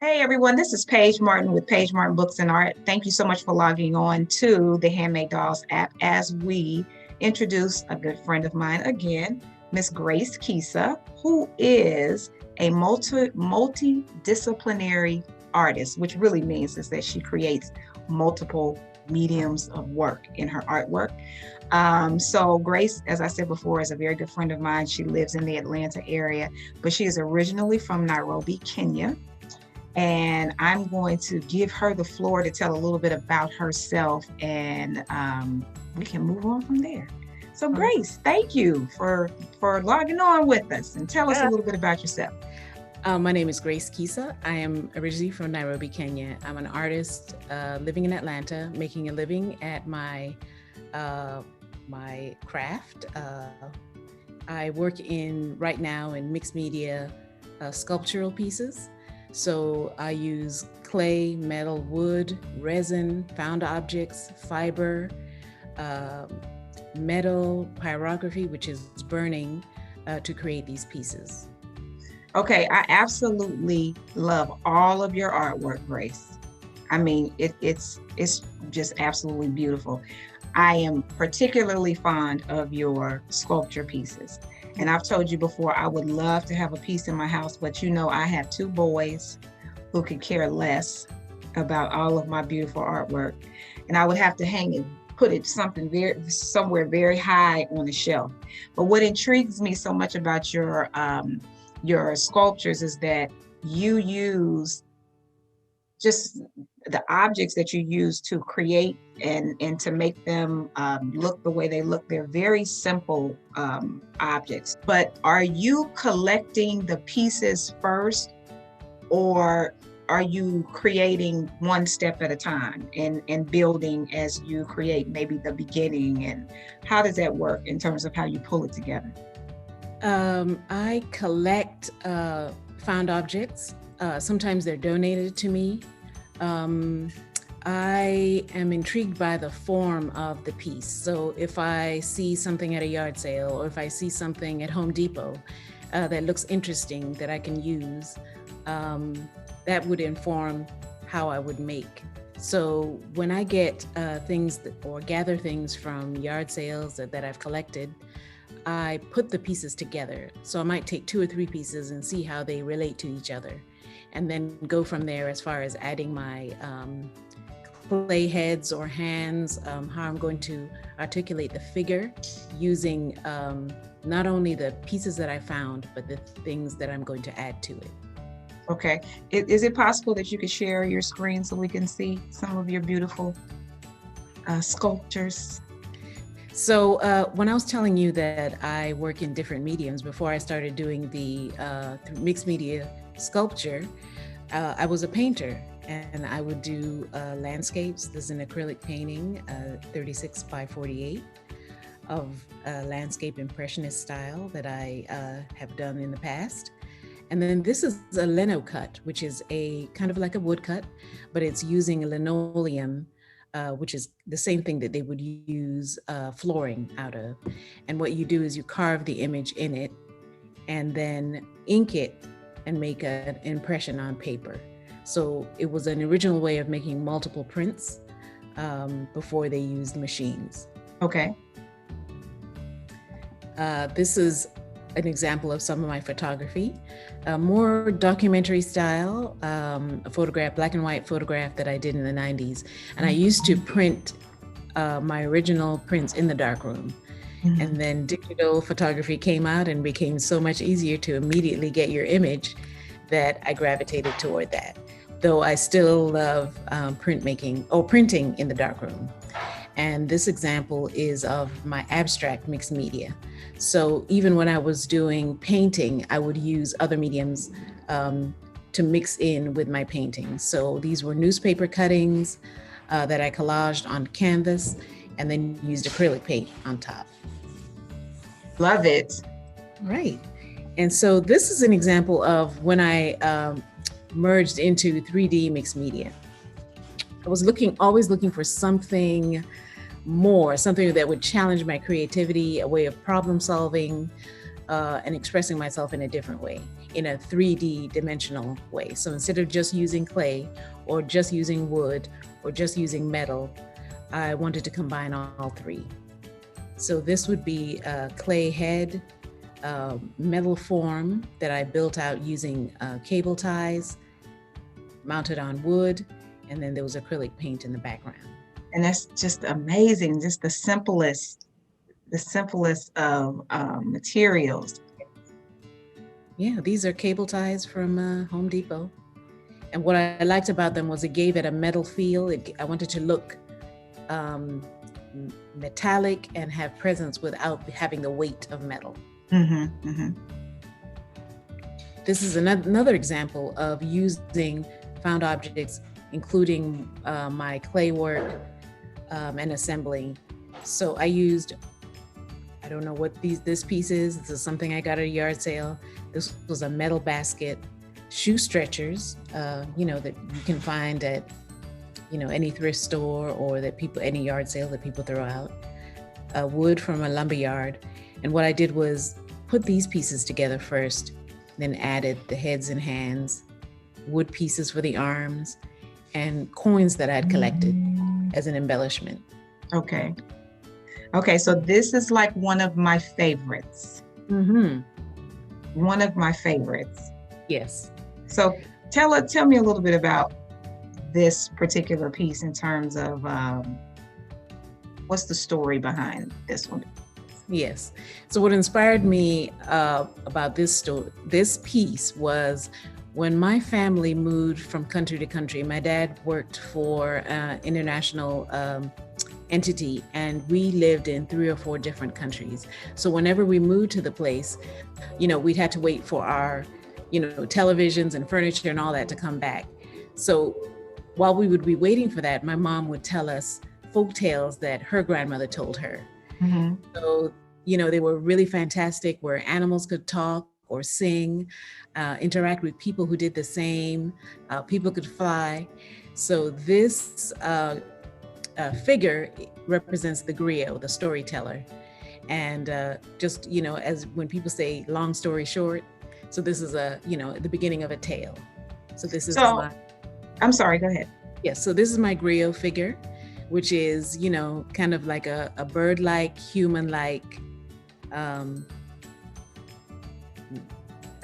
Hey everyone, this is Paige Martin with Paige Martin Books and Art. Thank you so much for logging on to the Handmade Dolls app as we introduce a good friend of mine again, Miss Grace Kisa, who is a multidisciplinary artist, which really means is that she creates multiple mediums of work in her artwork. So Grace, as I said before, is a very good friend of mine. She lives in the Atlanta area, but she is originally from Nairobi, Kenya. And I'm going to give her the floor to tell a little bit about herself, and we can move on from there. So Grace, thank you for logging on with us, and tell us a little bit about yourself. My name is Grace Kisa. I am originally from Nairobi, Kenya. I'm an artist living in Atlanta, making a living at my craft. I work right now in mixed media sculptural pieces. So I use clay, metal, wood, resin, found objects, fiber, metal, pyrography, which is burning, to create these pieces. Okay, I absolutely love all of your artwork, Grace. I mean, it's just absolutely beautiful. I am particularly fond of your sculpture pieces. And I've told you before, I would love to have a piece in my house, but you know, I have two boys who could care less about all of my beautiful artwork. And I would have to put it somewhere very high on the shelf. But what intrigues me so much about your sculptures is that you use just the objects that you use to create and to make them look the way they look. They're very simple objects. But are you collecting the pieces first, or are you creating one step at a time and building as you create maybe the beginning? And how does that work in terms of how you pull it together? I collect found objects. Sometimes they're donated to me. I am intrigued by the form of the piece. So if I see something at a yard sale, or if I see something at Home Depot that looks interesting that I can use, that would inform how I would make. So when I get gather things from yard sales that I've collected, I put the pieces together. So I might take 2 or 3 pieces and see how they relate to each other, and then go from there as far as adding my clay heads or hands, how I'm going to articulate the figure using not only the pieces that I found, but the things that I'm going to add to it. Okay. Is it possible that you could share your screen so we can see some of your beautiful sculptures? So when I was telling you that I work in different mediums, before I started doing the mixed media sculpture, I was a painter, and I would do landscapes. This is an acrylic painting, 36 by 48, of landscape impressionist style that I have done in the past. And then this is a lino cut, which is a kind of like a woodcut, but it's using linoleum, which is the same thing that they would use flooring out of. And what you do is you carve the image in it and then ink it and make an impression on paper. So it was an original way of making multiple prints before they used machines. Okay. This is an example of some of my photography, more documentary style, a photograph, black and white photograph that I did in the 90s. And I used to print my original prints in the darkroom. Mm-hmm. And then digital photography came out and became so much easier to immediately get your image that I gravitated toward that. Though I still love printing in the darkroom. And this example is of my abstract mixed media. So even when I was doing painting, I would use other mediums to mix in with my painting. So these were newspaper cuttings that I collaged on canvas and then used acrylic paint on top. Love it. Right. And so this is an example of when I merged into 3D mixed media. I was always looking for something more, something that would challenge my creativity, a way of problem solving, and expressing myself in a different way. in a 3D dimensional way. So instead of just using clay or just using wood or just using metal, I wanted to combine all three. So this would be a clay head, metal form that I built out using cable ties, mounted on wood, and then there was acrylic paint in the background. And that's just amazing, just the simplest of materials. Yeah, these are cable ties from Home Depot. And what I liked about them was it gave it a metal feel. I wanted to look metallic and have presence without having the weight of metal. Mm-hmm, mm-hmm. This is another example of using found objects, including my clay work and assembling. So I used, I don't know what this piece is. This is something I got at a yard sale. This was a metal basket, shoe stretchers, that you can find at, any thrift store or any yard sale that people throw out. Wood from a lumber yard. And what I did was put these pieces together first, then added the heads and hands, wood pieces for the arms, and coins that I'd collected as an embellishment. Okay. So this is like one of my favorites. Mm-hmm. One of my favorites. Yes. So tell me a little bit about this particular piece in terms of what's the story behind this one? Yes. So what inspired me about this piece was when my family moved from country to country. My dad worked for an international entity, and we lived in 3 or 4 different countries. So whenever we moved to the place, we'd had to wait for our, televisions and furniture and all that to come back. So while we would be waiting for that, my mom would tell us folk tales that her grandmother told her. Mm-hmm. So, they were really fantastic, where animals could talk or sing, interact with people who did the same, people could fly. So this figure represents the griot, the storyteller. And just, as when people say long story short, so this is the beginning of a tale. So this is I'm sorry, go ahead. Yes, so this is my griot figure, which is, kind of like a bird-like, human-like, a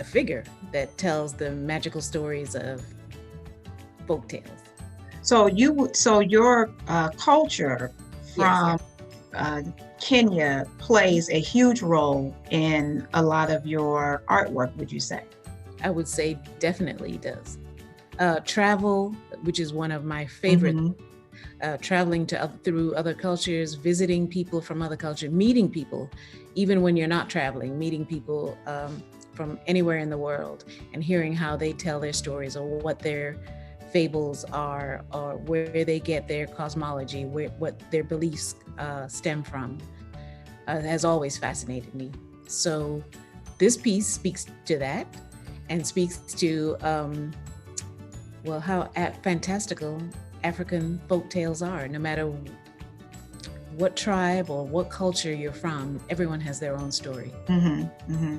figure that tells the magical stories of folk tales. So your culture from Kenya plays a huge role in a lot of your artwork, would you say? I would say definitely does. Travel, which is one of my favorite, traveling through other cultures, visiting people from other cultures, meeting people, even when you're not traveling, meeting people from anywhere in the world and hearing how they tell their stories or what their fables are or where they get their cosmology, what their beliefs stem from, has always fascinated me. So this piece speaks to that and speaks to how fantastical African folk tales are. No matter what tribe or what culture you're from, everyone has their own story. Mm-hmm, mm-hmm.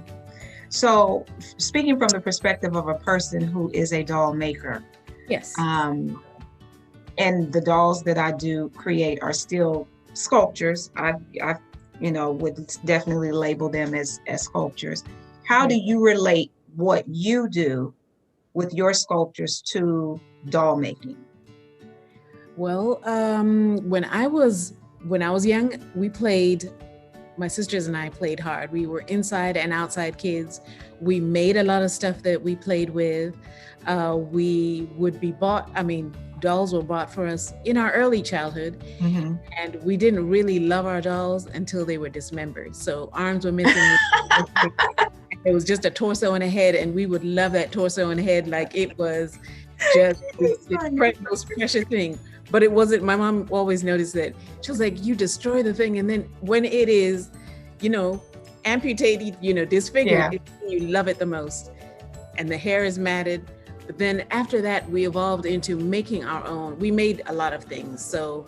So speaking from the perspective of a person who is a doll maker, yes, and the dolls that I do create are still sculptures. I would definitely label them as sculptures. How do you relate what you do with your sculptures to doll making? Well, when I was young, my sisters and I played hard. We were inside and outside kids. We made a lot of stuff that we played with. We would be dolls were bought for us in our early childhood, and we didn't really love our dolls until they were dismembered. So arms were missing. It was just a torso and a head, and we would love that torso and head like it was just this precious thing. But it wasn't. My mom always noticed that. She was like, you destroy the thing, and then when it is, amputated, disfigured, you love it the most. And the hair is matted. But then after that, we evolved into making our own. We made a lot of things. So,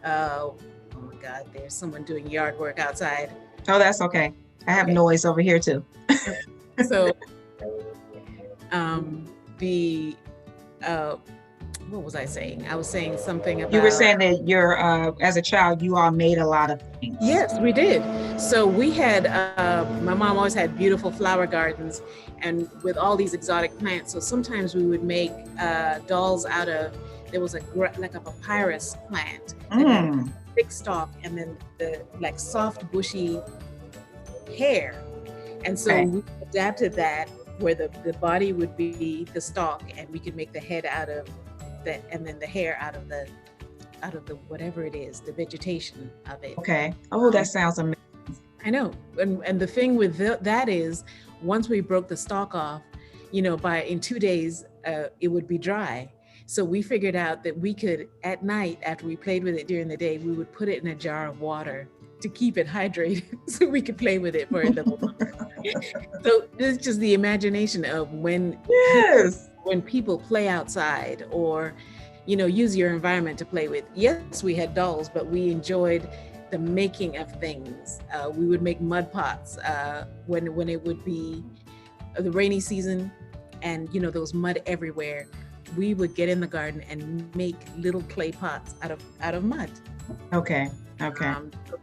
oh my God, there's someone doing yard work outside. Oh, that's okay. I have noise over here too. So The what was I saying? I was saying something You were about, saying that you're, as a child, you all made a lot of things. yes, we did. So we had, my mom always had beautiful flower gardens and with all these exotic plants. So sometimes we would make dolls out of, there was like a papyrus plant that had a Mm, thick stalk and then the like soft bushy hair. And so okay. we adapted that where the body would be the stalk and we could make the head out of that and then the hair out of the whatever it is, the vegetation of it. Okay. Oh, that Um, sounds amazing. I know. And the thing with that is once we broke the stalk off, by in 2 days, it would be dry. So we figured out that we could, at night, after we played with it during the day, we would put it in a jar of water to keep it hydrated so we could play with it for a little while. So it's just the imagination of Yes. when people play outside or, use your environment to play with. Yes, we had dolls, but we enjoyed the making of things. We would make mud pots when it would be the rainy season and, there was mud everywhere. We would get in the garden and make little clay pots out of mud. Okay. Okay.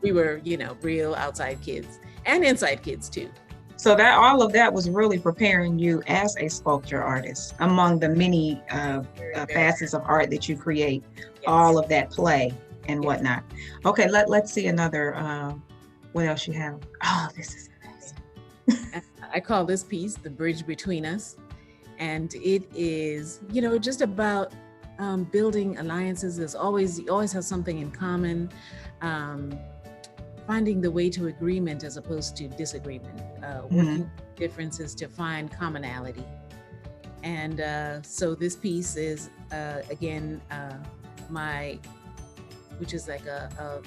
We were, real outside kids and inside kids too. So that all of that was really preparing you as a sculpture artist among the many Very, facets of art that you create, yes. all of that play and Yes. whatnot. Okay, let's see another, what else you have? Oh, this is amazing. I call this piece The Bridge Between Us. And it is, just about building alliances. You always have something in common. Finding the way to agreement as opposed to disagreement, working differences to find commonality. And so this piece is, again, which is like the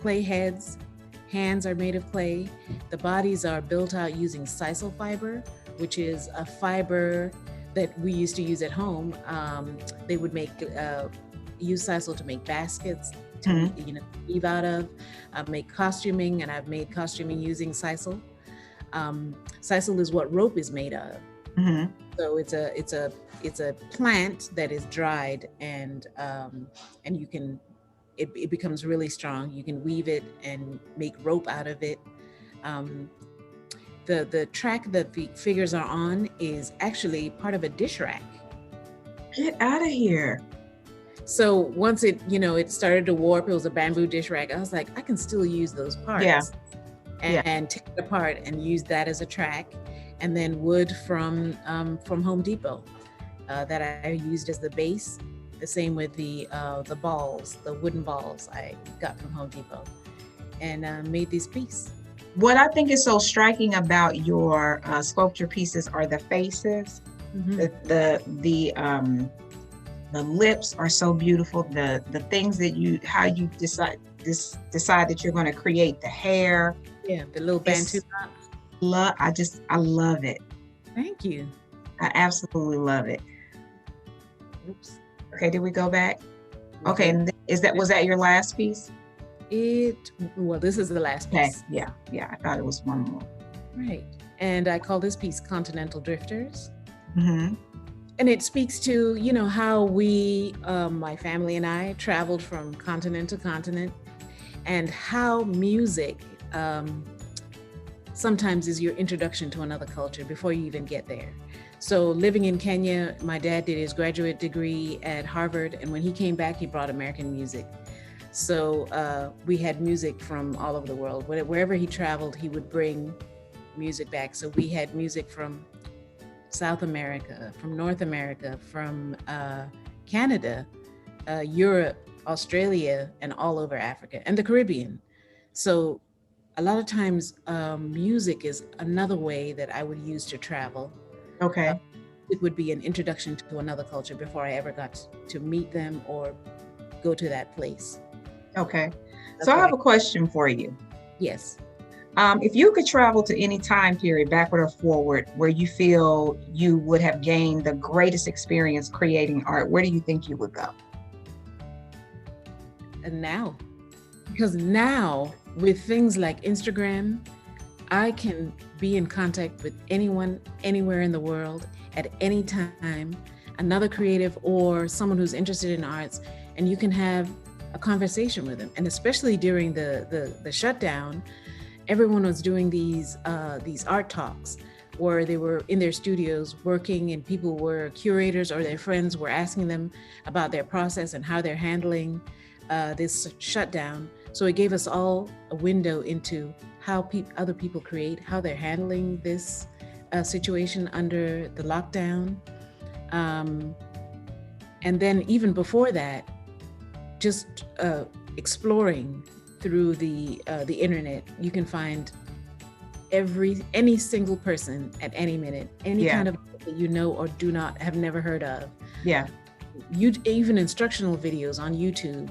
clay hands are made of clay. The bodies are built out using sisal fiber, which is a fiber that we used to use at home. They would use sisal to make baskets, to weave out of, make costuming, and I've made costuming using sisal. Sisal is what rope is made of. Mm-hmm. So it's a plant that is dried and you can, it becomes really strong. You can weave it and make rope out of it. The track that the figures are on is actually part of a dish rack. Get out of here. So once it started to warp, it was a bamboo dish rack. I was like, I can still use those parts. Yeah. And take it apart and use that as a track. And then wood from Home Depot that I used as the base. The same with the balls, the wooden balls I got from Home Depot, and made this piece. What I think is so striking about your sculpture pieces are the faces. Mm-hmm. The lips are so beautiful. The things that how you decide that you're going to create the hair. Yeah, the little bantu knots. I love it. Thank you. I absolutely love it. Oops. Okay, did we go back? Okay, and was that your last piece? Well, this is the last piece. Okay. Yeah, I thought it was one more. Right, and I call this piece Continental Drifters. Mm-hmm. And it speaks to, how we, my family and I, traveled from continent to continent, and how music sometimes is your introduction to another culture before you even get there. So living in Kenya, my dad did his graduate degree at Harvard, and when he came back, he brought American music. So we had music from all over the world. Wherever he traveled, he would bring music back. So we had music from South America, from North America, from Canada, Europe, Australia, and all over Africa, and the Caribbean. So a lot of times music is another way that I would use to travel. Okay. It would be an introduction to another culture before I ever got to meet them or go to that place. Okay. So I have a question for you. Yes. If you could travel to any time period, backward or forward, where you feel you would have gained the greatest experience creating art, where do you think you would go? And now, because now with things like Instagram, I can be in contact with anyone, anywhere in the world, at any time, another creative or someone who's interested in arts, and you can have a conversation with them. And especially during the shutdown, everyone was doing these art talks where they were in their studios working, and people were curators or their friends were asking them about their process and how they're handling this shutdown. So it gave us all a window into how other people create, how they're handling this situation under the lockdown. And then even before that, just exploring through the internet, you can find any single person at any minute, any kind of that you know or do not have never heard of. Yeah. Even instructional videos on YouTube.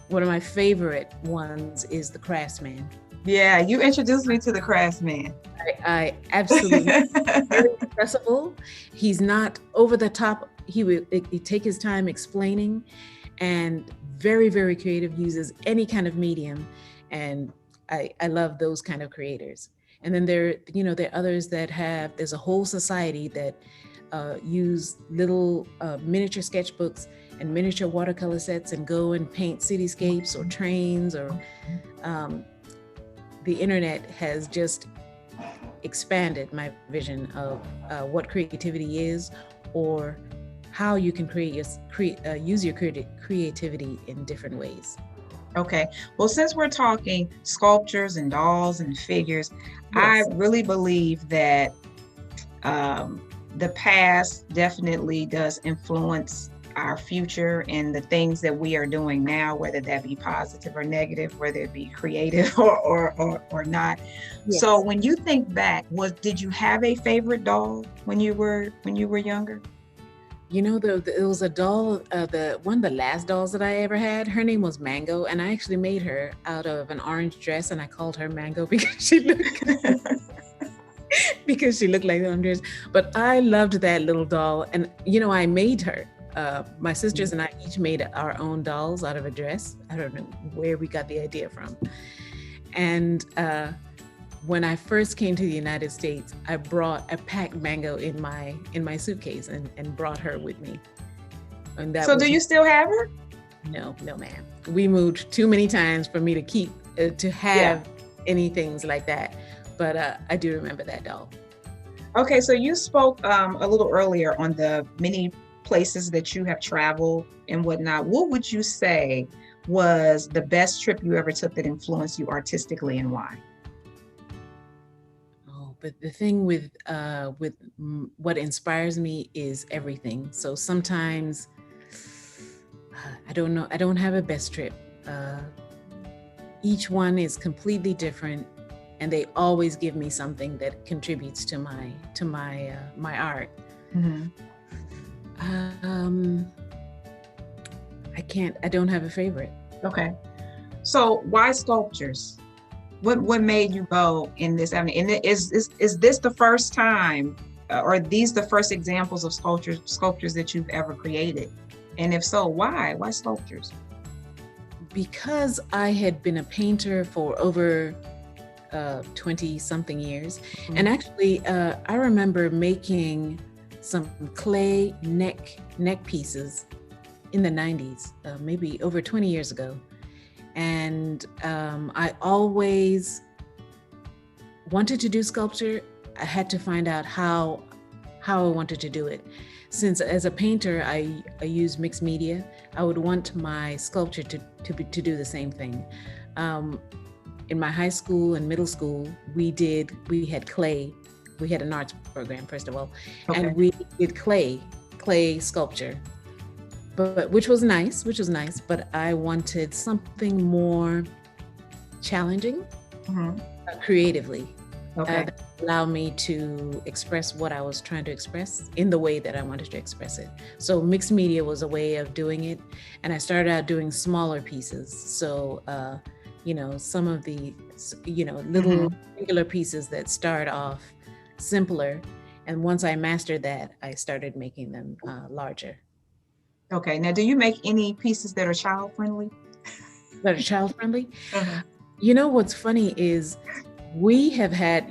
One of my favorite ones is The Craftsman. Yeah, you introduced me to The Craftsman. I absolutely very accessible. He's not over the top. He'd take his time explaining, and very, very creative, uses any kind of medium. And I love those kind of creators. And then there are others that there's a whole society that use little miniature sketchbooks and miniature watercolor sets and go and paint cityscapes or trains, or the internet has just expanded my vision of what creativity is, or how you can use your creativity in different ways. Okay. Well, since we're talking sculptures and dolls and figures, yes. I really believe that the past definitely does influence our future and the things that we are doing now, whether that be positive or negative, whether it be creative or not. Yes. So when you think back, did you have a favorite doll when you were younger? There was a doll, one of the last dolls that I ever had, her name was Mango, and I actually made her out of an orange dress, and I called her Mango because she looked like an orange dress. But I loved that little doll, and I made her. My sisters and I each made our own dolls out of a dress. I don't know where we got the idea from. And when I first came to the United States, I packed Mango in my suitcase and brought her with me. And so do you still have her? No, ma'am. We moved too many times for me to keep, to have any things like that. But I do remember that doll. Okay, so you spoke a little earlier on the many places that you have traveled and whatnot. What would you say was the best trip you ever took that influenced you artistically, and why? But the thing with what inspires me is everything. So sometimes I don't know. I don't have a best trip. Each one is completely different, and they always give me something that contributes to my art. Mm-hmm. I don't have a favorite. Okay. So why sculptures? What made you go in this avenue? And is this the first time, or are these the first examples of sculptures that you've ever created? And if so, why? Why sculptures? Because I had been a painter for over 20 something years. Mm-hmm. And actually, I remember making some clay neck pieces in the 90s, maybe over 20 years ago. And I always wanted to do sculpture. I had to find out how I wanted to do it. Since as a painter, I use mixed media, I would want my sculpture to do the same thing. In my high school and middle school, we had clay. We had an arts program, first of all, and we did clay sculpture. But which was nice, but I wanted something more challenging, creatively, that allowed me to express what I was trying to express in the way that I wanted to express it. So mixed media was a way of doing it, and I started out doing smaller pieces. So, some of the, little regular pieces that start off simpler, and once I mastered that, I started making them larger. Okay. Now, do you make any pieces that are child-friendly? That are child-friendly? What's funny is we have had,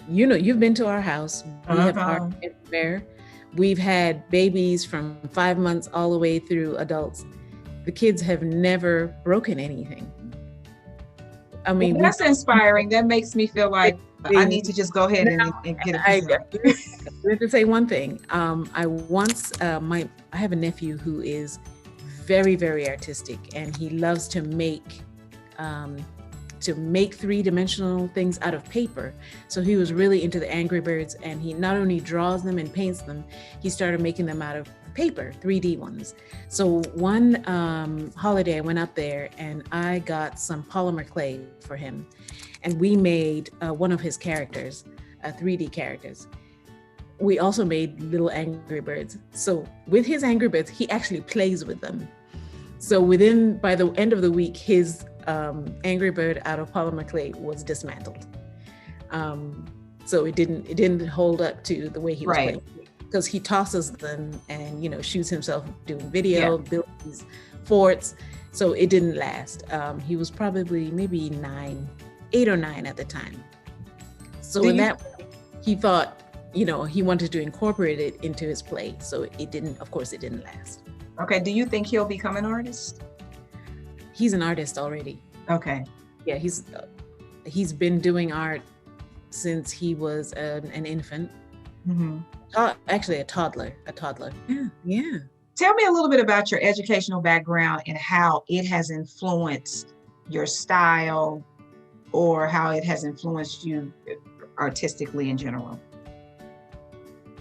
you've been to our house. We have art Uh-huh. everywhere. We've had babies from 5 months all the way through adults. The kids have never broken anything. I Well, mean, we that's inspiring. That makes me feel like I things. need to just go ahead Now, and get a I, piece of it. I have to say one thing. I once I have a nephew who is very, very artistic, and he loves um, to make three-dimensional things out of paper. So he was really into the Angry Birds, and he not only draws them and paints them, he started making them out of paper, 3D ones. So one holiday I went up there and I got some polymer clay for him, and we made one of his characters, 3D characters. We also made little Angry Birds. So with his Angry Birds, he actually plays with them. So by the end of the week, his Angry Bird out of polymer clay was dismantled. So it didn't hold up to the way he was Right. playing, because he tosses them and shoots himself doing Yeah. video, builds these forts. So it didn't last. He was probably maybe 8 or 9 at the time. So in that way, he thought, he wanted to incorporate it into his play. So of course it didn't last. Okay. Do you think he'll become an artist? He's an artist already. Okay. Yeah, he's been doing art since he was an infant. Mm-hmm. Actually, a toddler. Yeah. Tell me a little bit about your educational background and how it has influenced your style, or how it has influenced you artistically in general.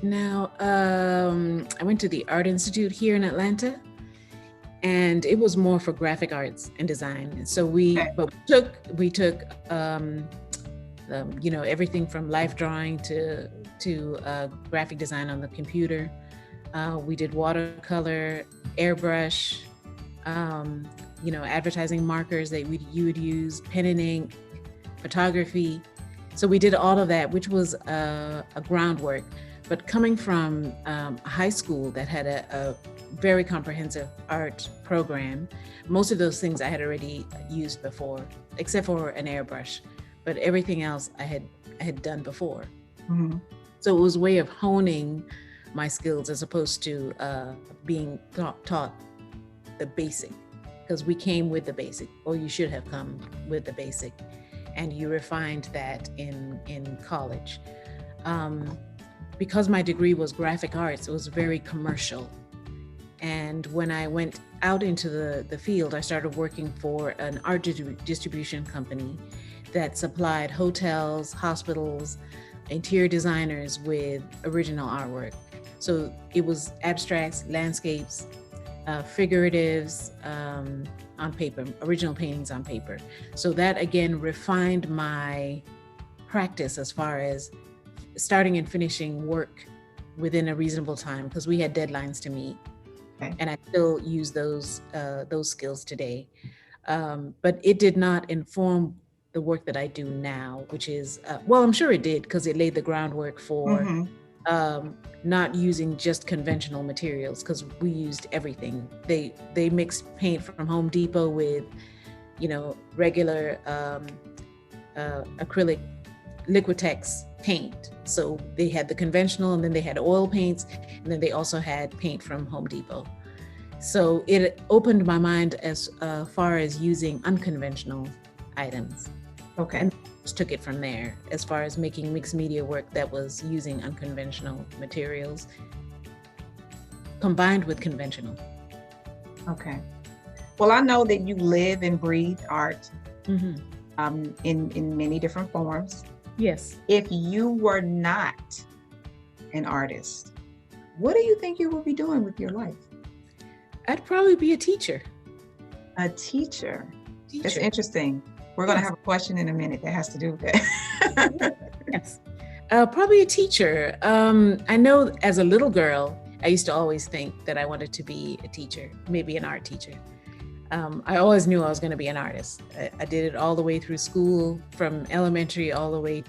Now, I went to the Art Institute here in Atlanta, and it was more for graphic arts and design. So we took everything from life drawing to graphic design on the computer. We did watercolor, airbrush, advertising markers that you would use, pen and ink, photography. So we did all of that, which was a groundwork. But coming from a high school that had a very comprehensive art program, most of those things I had already used before, except for an airbrush. But everything else I had done before. Mm-hmm. So it was a way of honing my skills as opposed to being taught the basic, because we came with the basic, or you should have come with the basic, and you refined that in college. Because my degree was graphic arts, it was very commercial. And when I went out into the field, I started working for an art distribution company that supplied hotels, hospitals, interior designers with original artwork. So it was abstracts, landscapes, figuratives on paper, original paintings on paper. So that again refined my practice as far as starting and finishing work within a reasonable time, because we had deadlines to meet. Okay. And I still use those skills today. But it did not inform the work that I do now, which is, I'm sure it did, because it laid the groundwork for not using just conventional materials, because we used everything. They mixed paint from Home Depot with, regular acrylic Liquitex paint. So they had the conventional, and then they had oil paints, and then they also had paint from Home Depot. So it opened my mind as far as using unconventional items. Okay. And just took it from there as far as making mixed media work that was using unconventional materials combined with conventional. Okay. Well, I know that you live and breathe art in many different forms. Yes. If you were not an artist, what do you think you would be doing with your life? I'd probably be a teacher. A teacher. That's interesting. We're going to have a question in a minute that has to do with that. Yes. Probably a teacher. I know as a little girl, I used to always think that I wanted to be a teacher, maybe an art teacher. I always knew I was going to be an artist. I did it all the way through school, from elementary all the way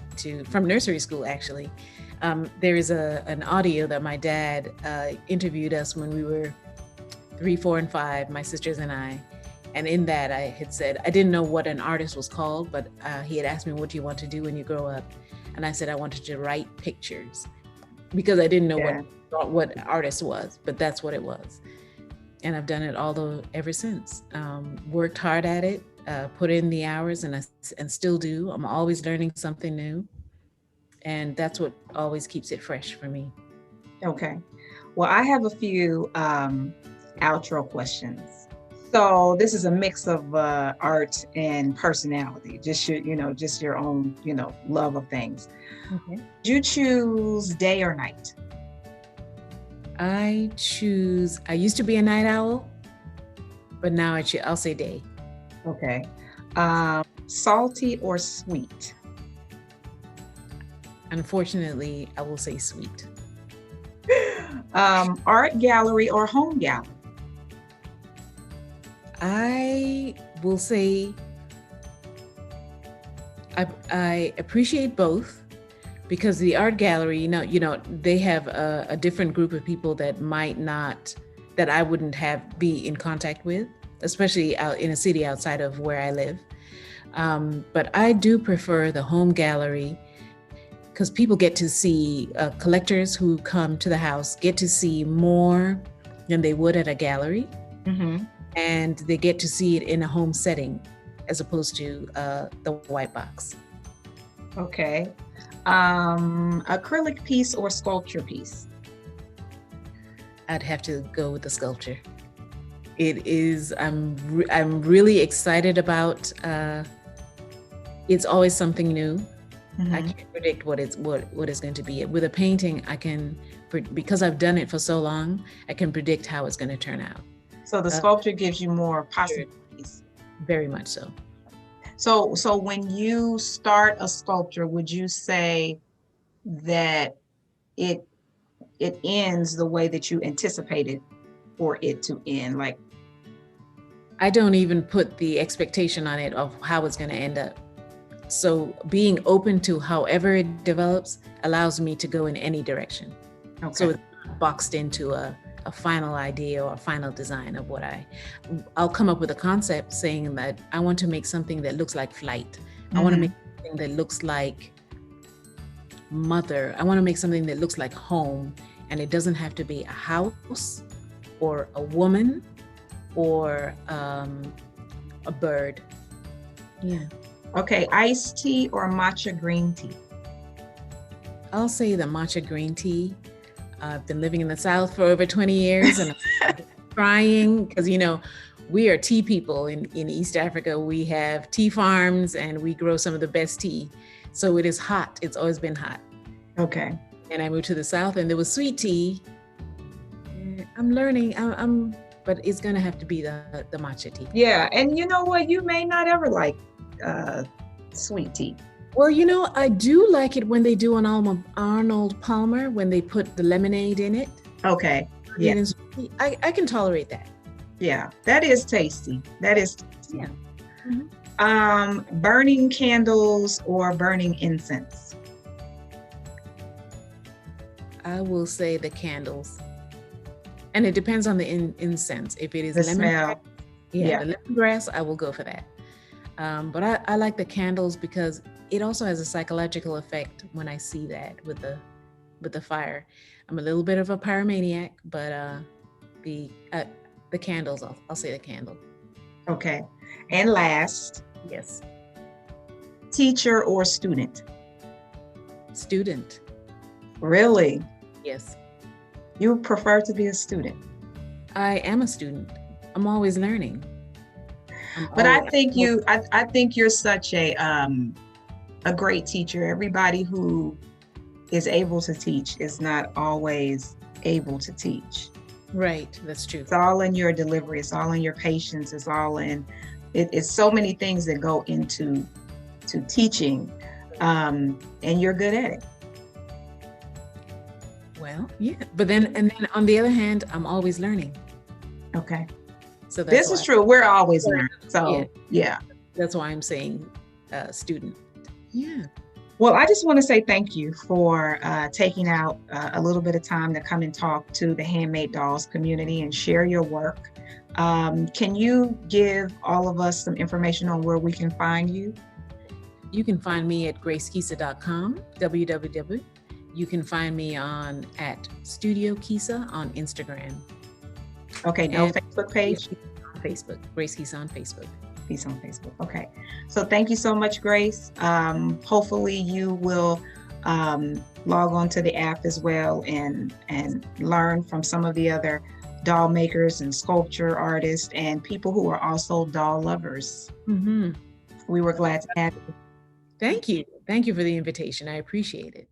from nursery school, actually. There is an audio that my dad interviewed us when we were 3, 4, and 5, my sisters and I. And in that, I had said, I didn't know what an artist was called, but he had asked me, what do you want to do when you grow up? and I said I wanted to write pictures because I didn't know Yeah. what artist was, but that's what it was. And I've done it ever since. Worked hard at it, put in the hours, and still do. I'm always learning something new, and that's what always keeps it fresh for me. Okay. Well, I have a few outro questions. So this is a mix of art and personality, just your own, love of things. Okay. Do you choose day or night? I used to be a night owl, but now I'll say day. Okay. Salty or sweet? Unfortunately, I will say sweet. Art gallery or home gallery? I will say I appreciate both, because the art gallery, they have a different group of people that I wouldn't be in contact with, especially out in a city outside of where I live. But I do prefer the home gallery, because people get to see, collectors who come to the house get to see more than they would at a gallery. Mm-hmm. And they get to see it in a home setting as opposed to the white box. Okay. Acrylic piece or sculpture piece? I'd have to go with the sculpture. It is, I'm really excited about, it's always something new. Mm-hmm. I can't predict what it's going to be. With a painting, because I've done it for so long, I can predict how it's going to turn out. So the sculpture gives you more possibilities. Very much so. So when you start a sculpture, would you say that it ends the way that you anticipated for it to end? Like, I don't even put the expectation on it of how it's going to end up. So being open to however it develops allows me to go in any direction. Okay. So it's not boxed into a final idea or a final design of what I'll come up with a concept saying that I want to make something that looks like flight. Mm-hmm. I want to make something that looks like mother. I want to make something that looks like home, and it doesn't have to be a house or a woman or a bird. Yeah. Okay, iced tea or matcha green tea? I'll say the matcha green tea. I've been living in the South for over 20 years and I'm trying, because, we are tea people in East Africa. We have tea farms and we grow some of the best tea. So it is hot. It's always been hot. Okay. And I moved to the South and there was sweet tea. I'm learning, but it's going to have to be the matcha tea. Yeah. And you know what? You may not ever like sweet tea. Well, I do like it when they do an Arnold Palmer, when they put the lemonade in it. Okay. Yeah. I can tolerate that. Yeah, that is tasty. That is tasty. Yeah. Mm-hmm. Burning candles or burning incense? I will say the candles. And it depends on the incense. If it is the lemongrass, the lemongrass, I will go for that. But I like the candles because it also has a psychological effect when I see that with the fire. I'm a little bit of a pyromaniac, but the candles, I'll say the candle. Okay. And last. Yes. Teacher or student? Student. Really? Yes. You prefer to be a student? I am a student. I'm always learning. But I think you're such a great teacher. Everybody who is able to teach is not always able to teach. Right, that's true. It's all in your delivery. It's all in your patience. It's all in, it's so many things that go into teaching, and you're good at it. Well, yeah, but then on the other hand, I'm always learning. Okay. So this is true. We're always learning. So yeah. That's why I'm saying student. Yeah. Well, I just want to say thank you for taking out a little bit of time to come and talk to the Handmade Dolls community and share your work. Can you give all of us some information on where we can find you? You can find me at gracekisa.com, www. You can find me at Studio Kisa on Instagram. Okay, no Facebook page? On Facebook, Grace Kisa on Facebook. Kisa on Facebook, okay. So thank you so much, Grace. Hopefully you will log on to the app as well and learn from some of the other doll makers and sculpture artists and people who are also doll lovers. We were glad to have you. Thank you. Thank you for the invitation. I appreciate it.